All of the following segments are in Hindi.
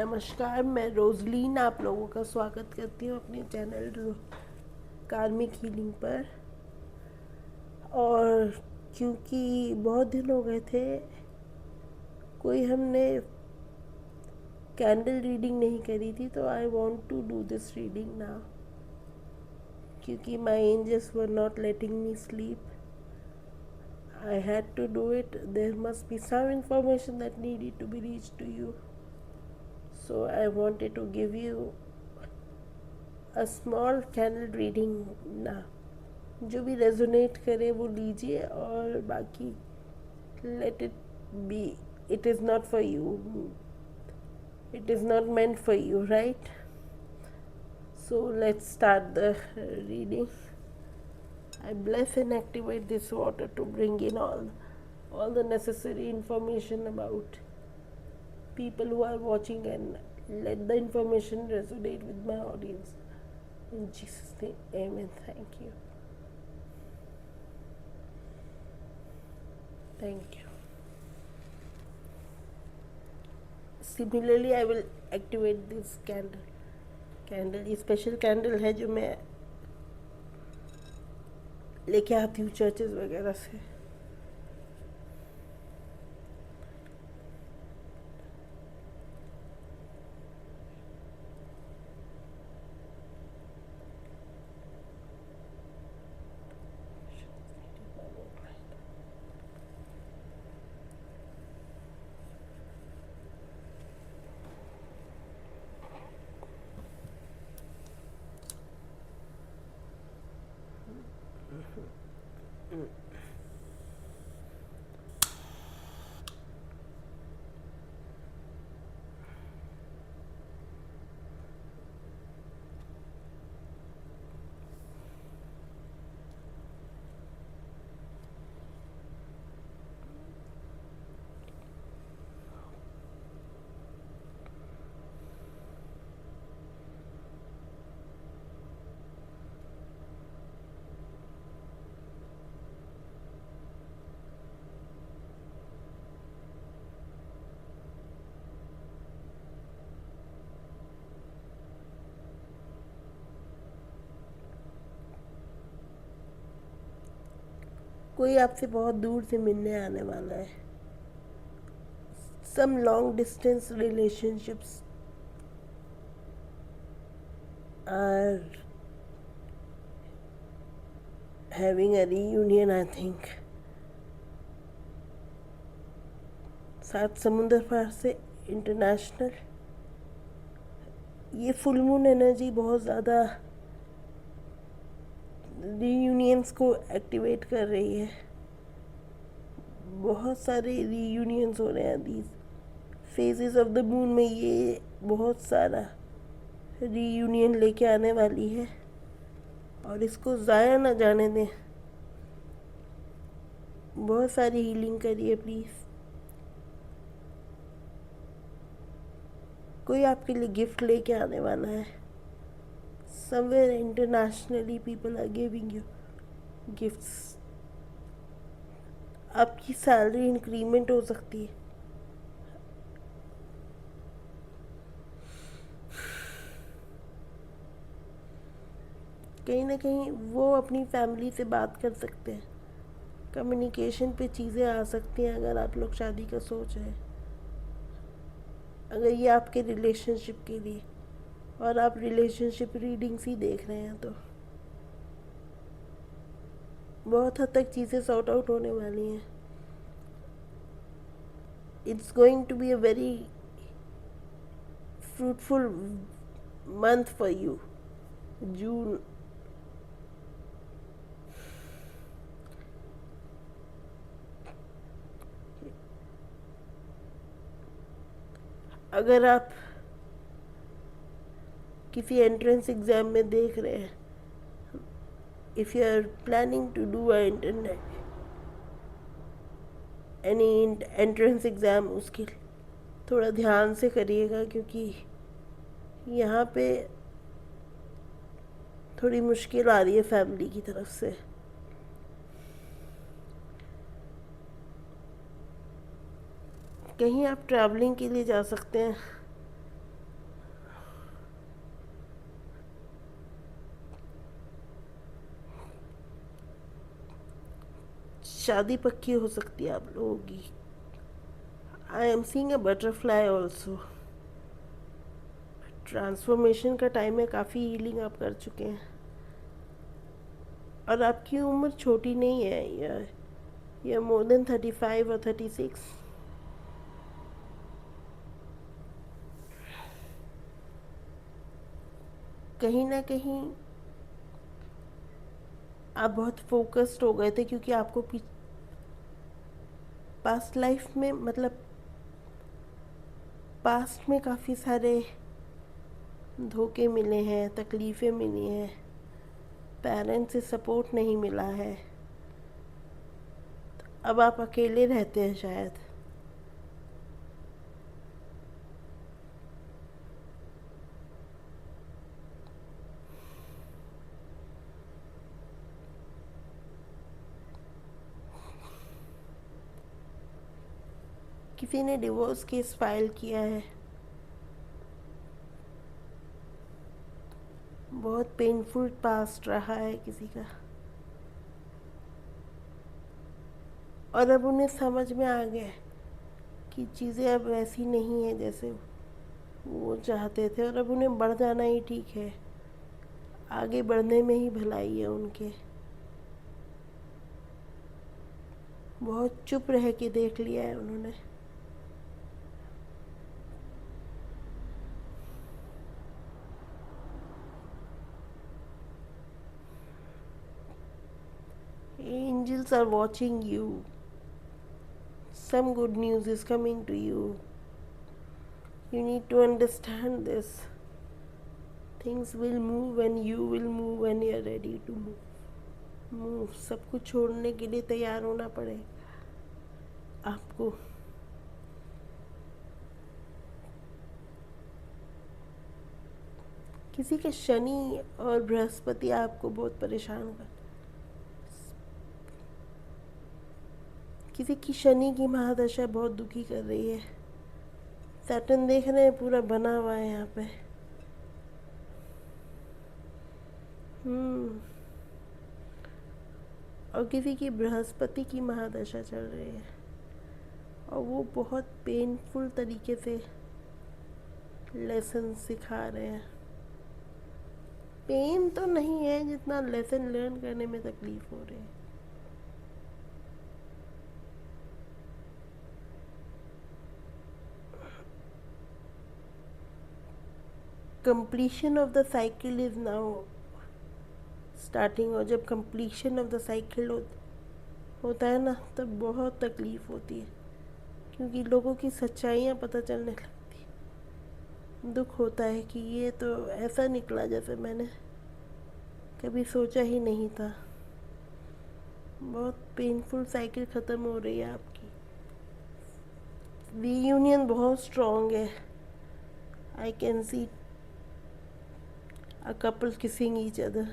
नमस्कार, मैं रोजलीन आप लोगों का स्वागत करती हूँ अपने चैनल कार्मिक हीलिंग पर। और क्योंकि बहुत दिन हो गए थे कोई हमने कैंडल रीडिंग नहीं करी थी, तो I want to do this reading now क्योंकि my angels were not letting me sleep. I had to do it. There must be some information that needed to be reached to you. So I wanted to give you a small candle reading now. जो भी रेजोनेट करे वो लीजिए और बाकी let it be. It is not for you. It is not meant for you, right? So let's start the reading. I bless and activate this water to bring in all the necessary information about people who are watching, and let the information resonate with my audience. In Jesus' name, amen. Thank you. Thank you. Similarly, I will activate this candle. ये स्पेशल कैंडल है जो मैं लेके आती हूँ चर्चेस वगैरह से. कोई आपसे बहुत दूर से मिलने आने वाला है. Some long distance relationships are having a reunion, I think. सात समुंदर पार से इंटरनेशनल. ये फुल मून एनर्जी बहुत ज़्यादा रीयूनियंस को एक्टिवेट कर रही है. बहुत सारे रीयूनियंस हो रहे हैं these phases of the moon में. ये बहुत सारा रीयूनियन लेके आने वाली है और इसको ज़ाया ना जाने दें. बहुत सारी हीलिंग करिए प्लीज़. कोई आपके लिए गिफ्ट लेके आने वाला है. Somewhere internationally people are giving you gifts. आपकी सैलरी इंक्रीमेंट हो सकती है. कहीं ना कहीं वो अपनी फैमिली से बात कर सकते हैं. कम्युनिकेशन पे चीज़ें आ सकती हैं अगर आप लोग शादी का सोच रहे हैं. अगर ये आपके रिलेशनशिप के लिए और आप रिलेशनशिप रीडिंग्स ही देख रहे हैं तो बहुत हद तक चीज़ें सॉर्ट आउट होने वाली हैं. It's going to be a very fruitful month for you. June अगर आप किसी एंट्रेंस एग्ज़ाम में देख रहे हैं, if you are planning to do a internet any entrance exam, उसके थोड़ा ध्यान से करिएगा क्योंकि यहाँ पे थोड़ी मुश्किल आ रही है फैमिली की तरफ से. कहीं आप ट्रैवलिंग के लिए जा सकते हैं. शादी पक्की हो सकती है आप लोगों की। I am seeing a butterfly also. Transformation का टाइम है, काफ़ी हीलिंग आप कर चुके हैं और आपकी उम्र छोटी नहीं है। यह मोर देन 35 और 36। कहीं ना कहीं आप बहुत फोकस्ड हो गए थे क्योंकि आपको पास्ट लाइफ में मतलब पास्ट में काफ़ी सारे धोखे मिले हैं, तकलीफ़ें मिली हैं, पेरेंट्स से सपोर्ट नहीं मिला है। अब आप अकेले रहते हैं शायद। किसी ने डिवोर्स केस फाइल किया है। बहुत पेनफुल पास्ट रहा है किसी का, और अब उन्हें समझ में आ गया है कि चीज़ें अब वैसी नहीं है जैसे वो चाहते थे, और अब उन्हें बढ़ जाना ही ठीक है। आगे बढ़ने में ही भलाई है उनके। बहुत चुप रह के देख लिया है उन्होंने। Angels are watching you. Some good news is coming to you. You need to understand this. Things will move and you will move when you are ready to move. Move. सब कुछ छोड़ने के लिए तैयार होना पड़ेगा आपको। किसी के शनि और बृहस्पति आपको बहुत परेशान कर, किसी की शनि की महादशा बहुत दुखी कर रही है। सैटर्न देख रहे हैं पूरा बना हुआ है यहाँ पे। और किसी की बृहस्पति की महादशा चल रही है और वो बहुत पेनफुल तरीके से लेसन सिखा रहे हैं। पेन तो नहीं है जितना लेसन लर्न करने में तकलीफ हो रही है। Completion of the cycle is now starting. और जब कंप्लीशन ऑफ द साइकिल होता है ना, तब बहुत तकलीफ होती है क्योंकि लोगों की सच्चाइयाँ पता चलने लगती है। दुख होता है कि ये तो ऐसा निकला जैसे मैंने कभी सोचा ही नहीं था। बहुत पेनफुल साइकिल ख़त्म हो रही है आपकी। रीयूनियन बहुत स्ट्रॉन्ग है। I can see a couple kissing each other.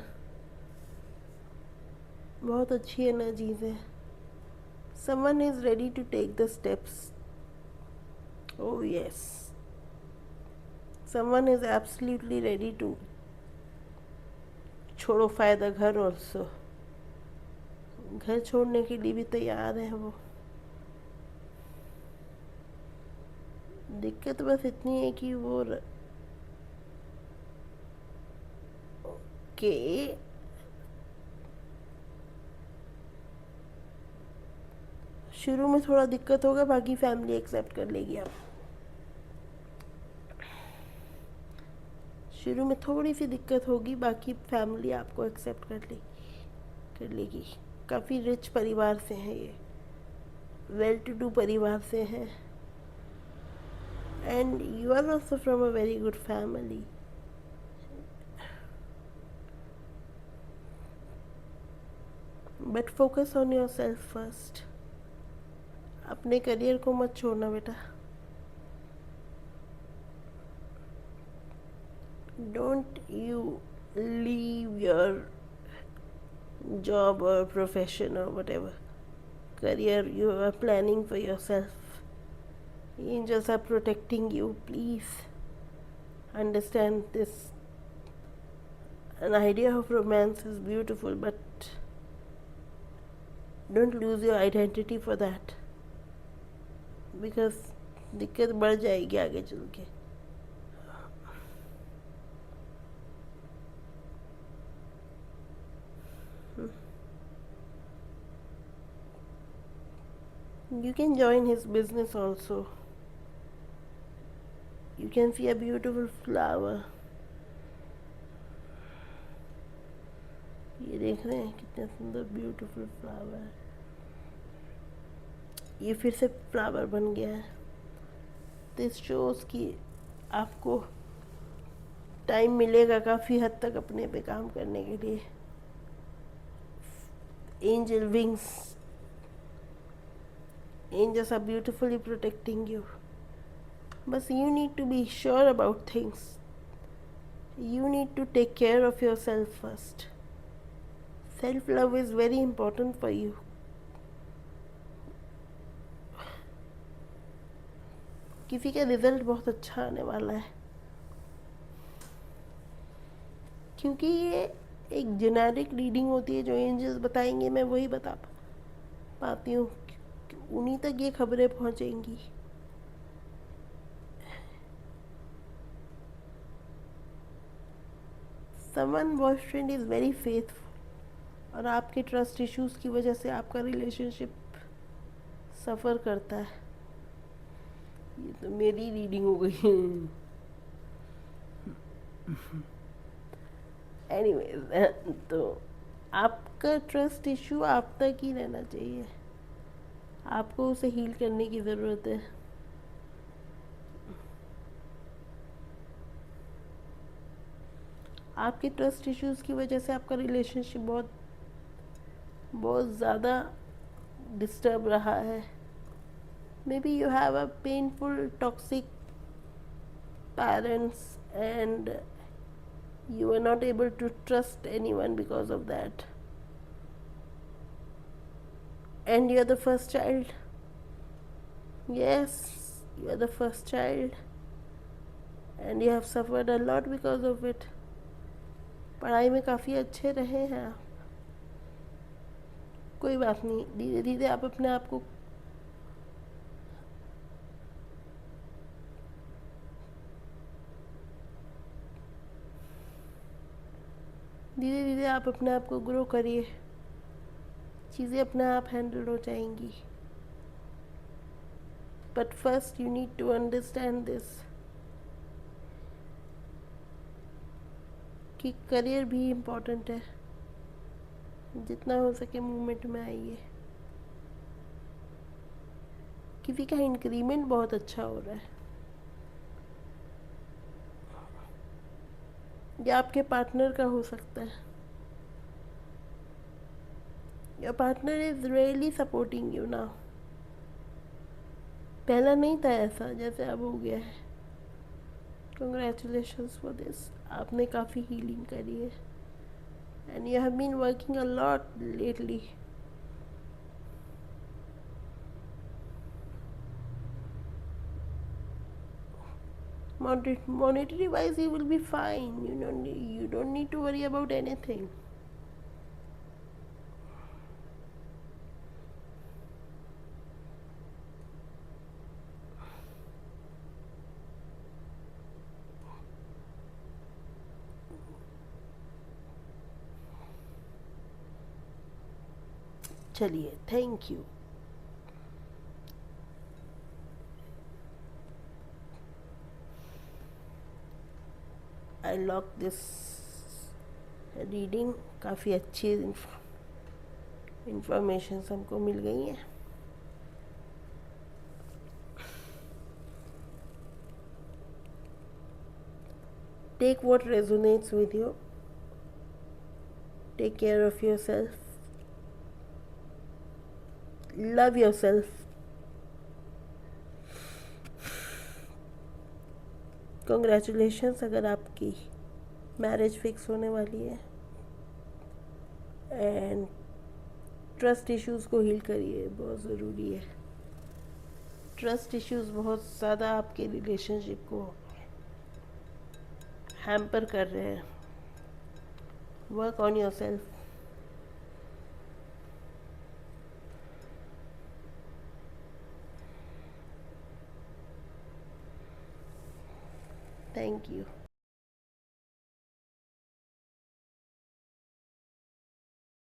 बहुत अच्छी एनर्जीज है। Someone is ready to take the steps. Oh yes, someone is absolutely ready to छोड़ो फायदा घर ऑल्सो। घर छोड़ने के लिए भी तैयार है वो। दिक्कत बस इतनी है कि वो के शुरू में थोड़ा दिक्कत होगा, बाकी फैमिली एक्सेप्ट कर लेगी। आप शुरू में थोड़ी सी दिक्कत होगी, बाकी फैमिली आपको एक्सेप्ट कर लेगी। काफ़ी रिच परिवार से हैं ये, वेल टू डू परिवार से हैं, and you are also from a very good family. But focus on your self first. अपने करियर को मत छोड़ना बेटा। Don't you leave your job or profession or whatever career you are planning for yourself. Angels are protecting you. Please understand this. An idea of romance is beautiful, but don't lose your identity for that, because दिक्कत बढ़ जाएगी आगे चल के. You can join his business also. You can see a beautiful flower. ये देख रहे हैं कितना सुंदर ब्यूटीफुल फ्लावर है. ये फिर से फ्लावर बन गया है. दिस शोज कि आपको टाइम मिलेगा काफ़ी हद तक अपने पे काम करने के लिए. Angel wings, angels are beautifully protecting you. But you need to be sure about things. You need to take care of yourself first. Self love is very important for you. किसी का रिजल्ट बहुत अच्छा आने वाला है, क्योंकि ये एक जेनेरिक रीडिंग होती है. जो एंजल्स बताएंगे मैं वही बता पाती हूँ, उन्हीं तक ये खबरें पहुँचेंगी. Someone boyfriend is very faithful और आपके ट्रस्ट इश्यूज़ की वजह से आपका रिलेशनशिप सफ़र करता है. ये तो मेरी रीडिंग हो गई. एनीवेज, तो आपका ट्रस्ट इशू आप तक ही रहना चाहिए. आपको उसे हील करने की ज़रूरत है. आपके ट्रस्ट इश्यूज़ की वजह से आपका रिलेशनशिप बहुत बहुत ज़्यादा डिस्टर्ब रहा है. May be you have a painful toxic parents and you are not able to trust anyone because of that. And you are the first child. Yes, you are the first child and you have suffered a lot because of it. पढ़ाई में काफ़ी अच्छे रहे हैं आप. कोई बात नहीं, धीरे धीरे आप अपने आप को ग्रो करिए. चीज़ें अपने आप हैंडल हो जाएंगी. But first you need to understand this कि करियर भी इम्पोर्टेंट है. जितना हो सके मूवमेंट में आइए. किसी का इंक्रीमेंट बहुत अच्छा हो रहा है. या आपके पार्टनर का हो सकता है. Your partner is really supporting you now. पहला नहीं था ऐसा जैसे अब हो गया है. Congratulations for this. आपने काफ़ी हीलिंग करी है and you have been working a lot lately. Monetary wise you will be fine. You don't need to worry about anything. चलिए, thank you. I lock this reading. काफ़ी अच्छी इंफॉर्मेशन हमको मिल गई हैं. Take what resonates with you. Take care of yourself. Love yourself. Congratulations अगर आपकी मैरिज फिक्स होने वाली है. एंड ट्रस्ट इश्यूज़ को हील करिए, बहुत ज़रूरी है. ट्रस्ट इश्यूज़ बहुत ज़्यादा आपके रिलेशनशिप को हैम्पर कर रहे हैं. Work on your self. Thank you.